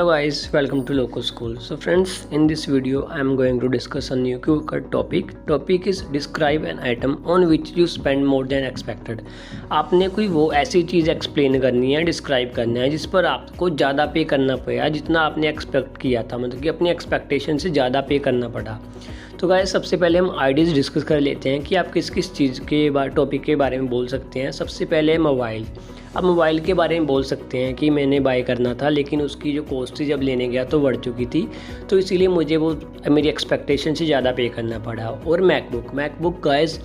Hello guys, welcome to Local School. So friends, in this video I am going to discuss a new Q-card topic. Topic is describe an item on which you spend more than expected. आपने कोई वो ऐसी चीज़ explain करनी है, describe करना है जिस पर आपको ज़्यादा पे करना पड़ा जितना आपने एक्सपेक्ट किया था, मतलब कि अपनी एक्सपेक्टेशन से ज़्यादा पे करना पड़ा। तो गाइस सबसे पहले हम आइडियाज़ डिस्कस कर लेते हैं कि आप किस किस चीज़ के टॉपिक के बारे में बोल सकते हैं। सबसे पहले मोबाइल। अब मोबाइल के बारे में बोल सकते हैं कि मैंने बाय करना था लेकिन उसकी जो कॉस्ट थी जब लेने गया तो बढ़ चुकी थी, तो इसीलिए मुझे वो मेरी एक्सपेक्टेशन से ज़्यादा पे करना पड़ा। और मैकबुक गाइस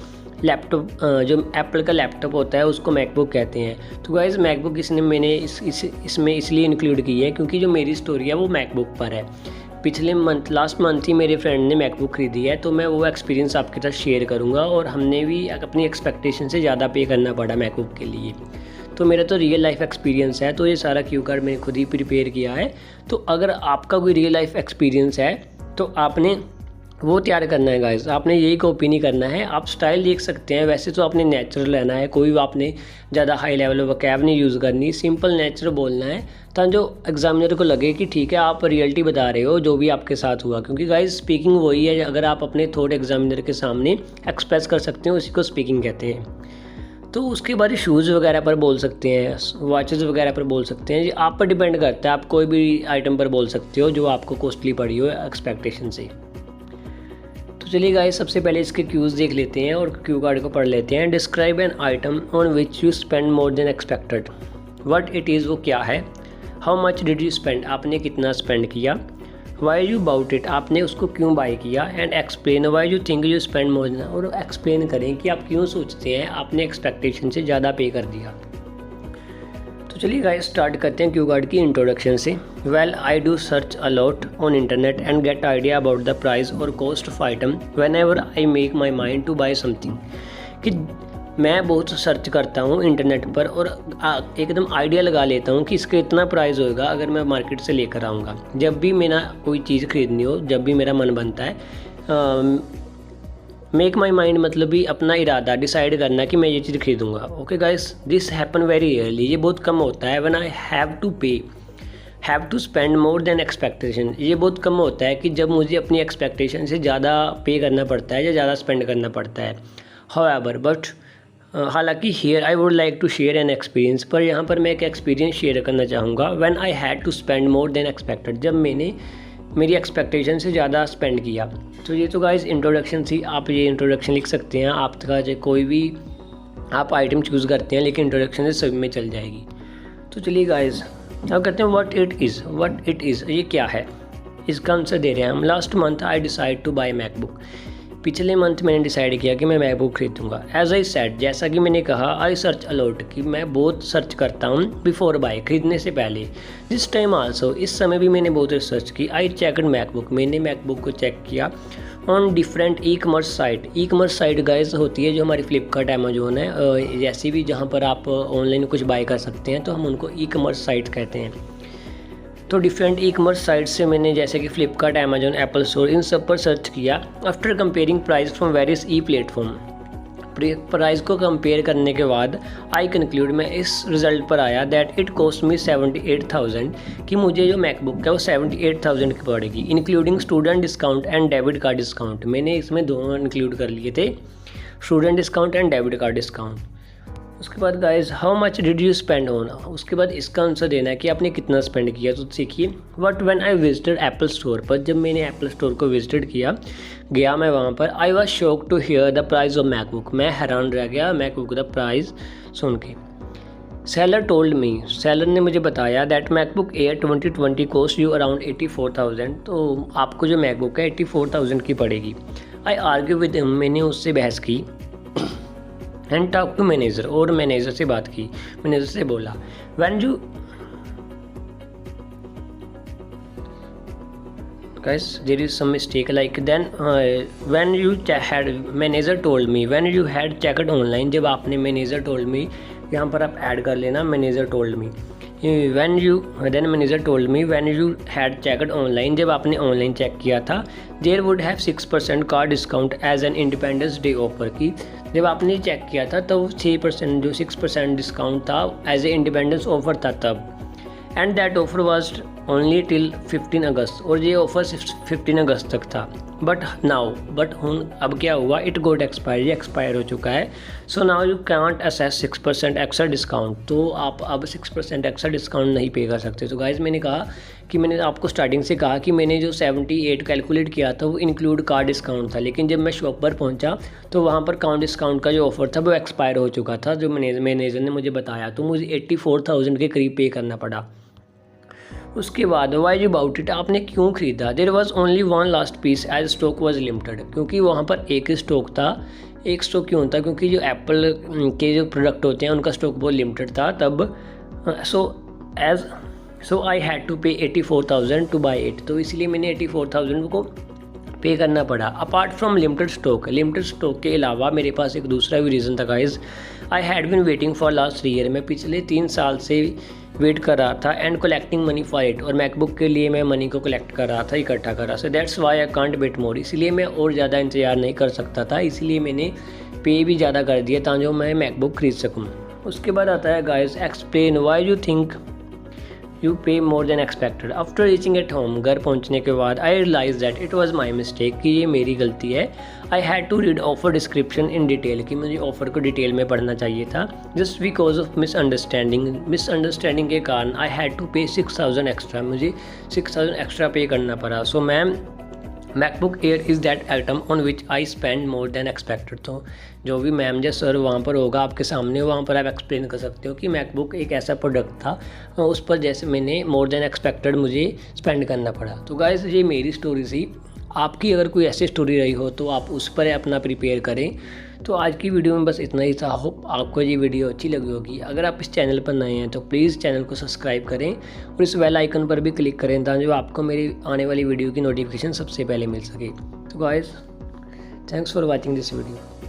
लैपटॉप, जो एप्पल का लैपटॉप होता है उसको मैकबुक कहते हैं। तो गाइस मैकबुक मैंने इसमें इसलिए इंक्लूड की है क्योंकि जो मेरी स्टोरी है वो मैकबुक पर है। पिछले लास्ट मंथ ही मेरे फ्रेंड ने मैकबुक खरीदी है, तो मैं वो एक्सपीरियंस आपके साथ शेयर करूँगा। और हमने भी अपनी एक्सपेक्टेशन से ज़्यादा पे करना पड़ा मैकबुक के लिए। तो मेरा तो रियल लाइफ एक्सपीरियंस है, तो ये सारा क्यू कार्ड मैंने खुद ही प्रिपेयर किया है। तो अगर आपका कोई रियल लाइफ एक्सपीरियंस है तो आपने वो तैयार करना है गाइस, आपने यही कॉपी नहीं करना है। आप स्टाइल देख सकते हैं, वैसे तो आपने नेचुरल रहना है, कोई आपने ज़्यादा हाई लेवल वोकैब नहीं यूज़ करनी, सिंपल नेचुरल बोलना है ताकि जो एग्जामिनर को लगे कि ठीक है आप रियलिटी बता रहे हो जो भी आपके साथ हुआ। क्योंकि गाइस स्पीकिंग वही है, अगर आप अपने थॉट एग्जामिनर के सामने एक्सप्रेस कर सकते हैं उसी को स्पीकिंग कहते हैं। तो उसके बाद शूज़ वगैरह पर बोल सकते हैं, वॉचेस वगैरह पर बोल सकते हैं, ये आप पर डिपेंड करता है। आप कोई भी आइटम पर बोल सकते हो जो आपको कॉस्टली पड़ी हो एक्सपेक्टेशन से। तो चलिए गाइस सबसे पहले इसके क्यूज़ देख लेते हैं और क्यू कार्ड को पढ़ लेते हैं। Describe an item on which you spend more than expected. What it is, वो क्या है। How much did you spend, आपने कितना स्पेंड किया। वाई यू बाउट इट, आपने उसको क्यों बाय किया। And explain why you think you spend more then, और एक्सप्लेन करें कि आप क्यों सोचते हैं आपने एक्सपेक्टेशन से ज़्यादा पे कर दिया। तो चलिए गाइस स्टार्ट करते हैं क्यू कार्ड की इंट्रोडक्शन से। Well I do search a lot on internet and get idea about the price और cost of item whenever I make my mind to buy something. कि मैं बहुत सर्च करता हूँ इंटरनेट पर और एकदम आइडिया लगा लेता हूँ कि इसका इतना प्राइस होगा अगर मैं मार्केट से लेकर आऊँगा। जब भी मेरा कोई चीज़ खरीदनी हो, जब भी मेरा मन बनता है, मेक माई माइंड मतलब भी अपना इरादा डिसाइड करना कि मैं ये चीज़ खरीदूँगा। Okay guys, this happen very rarely, ये बहुत कम होता है। When I have to spend more than expectation, ये बहुत कम होता है कि जब मुझे अपनी एक्सपेक्टेशन से ज़्यादा पे करना पड़ता है या ज़्यादा स्पेंड करना पड़ता है। हाउएवर बट हालांकि here I would like to share an experience, पर यहाँ पर मैं एक एक्सपीरियंस शेयर करना चाहूँगा। When I had to spend more than expected, जब मैंने मेरी एक्सपेक्टेशन से ज़्यादा स्पेंड किया। तो ये तो गाइस इंट्रोडक्शन थी, आप ये इंट्रोडक्शन लिख सकते हैं। आपका जो कोई भी आप आइटम चूज़ करते हैं लेकिन इंट्रोडक्शन से सभी में चल जाएगी। तो चलिए गाइस अब कहते हैं व्हाट इट इज़, ये क्या है, इसका आंसर दे रहे हैं हम। Last month I decide to buy MacBook, पिछले मंथ मैंने डिसाइड किया कि मैं मैकबुक खरीदूंगा। एज आई सेड, जैसा कि मैंने कहा, आई सर्च अलॉट, कि मैं बहुत सर्च करता हूँ बिफोर बाय, खरीदने से पहले। दिस टाइम आल्सो, इस समय भी मैंने बहुत रिसर्च की। आई चेकड मैकबुक, मैंने मैकबुक को चेक किया on different e commerce site. E commerce site guys होती है जो हमारी फ्लिपकार्ट अमेजोन है, जैसी भी जहाँ पर आप ऑनलाइन कुछ बाय कर सकते हैं, तो हम उनको ई कमर्स साइट कहते हैं। तो डिफरेंट ई कमर्स साइट से मैंने जैसे कि फ्लिपकार्ट, अमेजोन, एप्पल स्टोर, इन सब पर सर्च किया। After comparing price from various E platform, price को कंपेयर करने के बाद आई कंक्लूड, मैं इस रिज़ल्ट पर आया दैट इट कॉस्ट मी 78,000, कि मुझे जो मैकबुक है वो 78,000 की पड़ेगी, including student discount and debit card discount. मैंने इसमें दोनों इंक्लूड कर लिए थे, student discount and debit card discount. उसके बाद guys how much did you spend on, उसके बाद इसका आंसर देना है कि आपने कितना स्पेंड किया। तो सीखिए, but when I visited Apple store, पर जब मैंने एप्पल स्टोर को विजिटेड गया मैं वहाँ पर, I was shock to hear the price of MacBook, मैं हैरान रह गया मैकबुक का प्राइस सुन के। सेलर टोल्ड मी, सेलर ने मुझे बताया that MacBook air 2020 cost you around 84,000, तो आपको जो मैकबुक है 84,000 की पड़ेगी। आई आर्ग्यू विद हिम, मैंने उससे बहस की। एंड टॉक टू मैनेजर, और मैनेजर से बात की, मैनेजर से बोला when you guys there is some mistake like then when you had manager told me when you had checked online, जब आपने manager told me, यहाँ पर आप ऐड कर लेना manager told me, when you then manager told me when you had checked online, जब आपने online check किया था, there would have 6% car discount as an independence day offer, की जब आपने चेक किया था तो 6% जो 6% डिस्काउंट था एज ए इंडिपेंडेंस ऑफर था तब। And that offer was only till 15 अगस्त, और ये ऑफर 15 अगस्त तक था। बट अब क्या हुआ, इट गोट एक्सपायर, ये एक्सपायर हो चुका है। So now you can't assess 6% extra discount, तो आप अब 6% एक्स्ट्रा डिस्काउंट नहीं पे कर सकते। तो गाइज मैंने कहा कि मैंने आपको स्टार्टिंग से कहा कि मैंने जो 78 कैलकुलेट किया था वो इंक्लूड कार डिस्काउंट था, लेकिन जब मैं शॉप पर पहुंचा तो वहाँ पर कार डिस्काउंट का जो ऑफर था वो एक्सपायर हो चुका था, जो मैनेजर ने मुझे बताया। तो मुझे 84,000 के करीब पे करना पड़ा। उसके बाद वाई यू अबाउट इट, आपने क्यों ख़रीदा? There was only one last piece as stock was limited, क्योंकि वहाँ पर एक ही स्टॉक था। एक स्टॉक क्यों था? क्योंकि जो एप्पल के जो प्रोडक्ट होते हैं उनका स्टॉक बहुत लिमिटेड था तब। सो आई हैड टू पे 84,000 टू बाई इट, तो इसलिए मैंने 84,000 को पे करना पड़ा। अपार्ट फ्रॉम लिमिटेड स्टॉक के अलावा मेरे पास एक दूसरा भी रीज़न था guys. I had been waiting for last 3 year, मैं पिछले 3 साल से वेट कर रहा था, and collecting money for it, और मैकबुक के लिए मैं मनी को कलेक्ट कर रहा था, इकट्ठा कर रहा था। That's why I can't wait more, इसलिए मैं और ज़्यादा इंतजार नहीं कर सकता था, इसलिए मैंने पे भी ज़्यादा कर दिया ताकि मैं मैकबुक खरीद सकूँ। उसके बाद आता है guys explain why you think you pay more than expected. After reaching at home, घर पहुंचने के बाद I realise that it was my mistake, कि ये मेरी गलती है। I had to read offer description in detail, कि मुझे ऑफ़र को डिटेल में पढ़ना चाहिए था। जस्ट बिकॉज ऑफ मिसअंडरस्टैंडिंग के कारण आई हैड टू पे 6,000 एक्स्ट्रा, मुझे 6,000 एक्स्ट्रा पे करना पड़ा। So ma'am MacBook air is that item on which I spend more than expected. तो जो भी मैम या सर वहाँ पर होगा आपके सामने, वहाँ पर आप एक्सप्लेन कर सकते हो कि मैकबुक एक ऐसा प्रोडक्ट था उस पर जैसे मैंने मोर देन एक्सपेक्टेड मुझे स्पेंड करना पड़ा। तो गाइस ये मेरी स्टोरी थी। आपकी अगर कोई ऐसी स्टोरी रही हो तो आप उस पर अपना प्रिपेयर करें। तो आज की वीडियो में बस इतना ही था। होप आपको ये वीडियो अच्छी लगी होगी। अगर आप इस चैनल पर नए हैं तो प्लीज़ चैनल को सब्सक्राइब करें और इस बेल आइकन पर भी क्लिक करें ताकि आपको मेरी आने वाली वीडियो की नोटिफिकेशन सबसे पहले मिल सके। तो guys thanks for watching this video.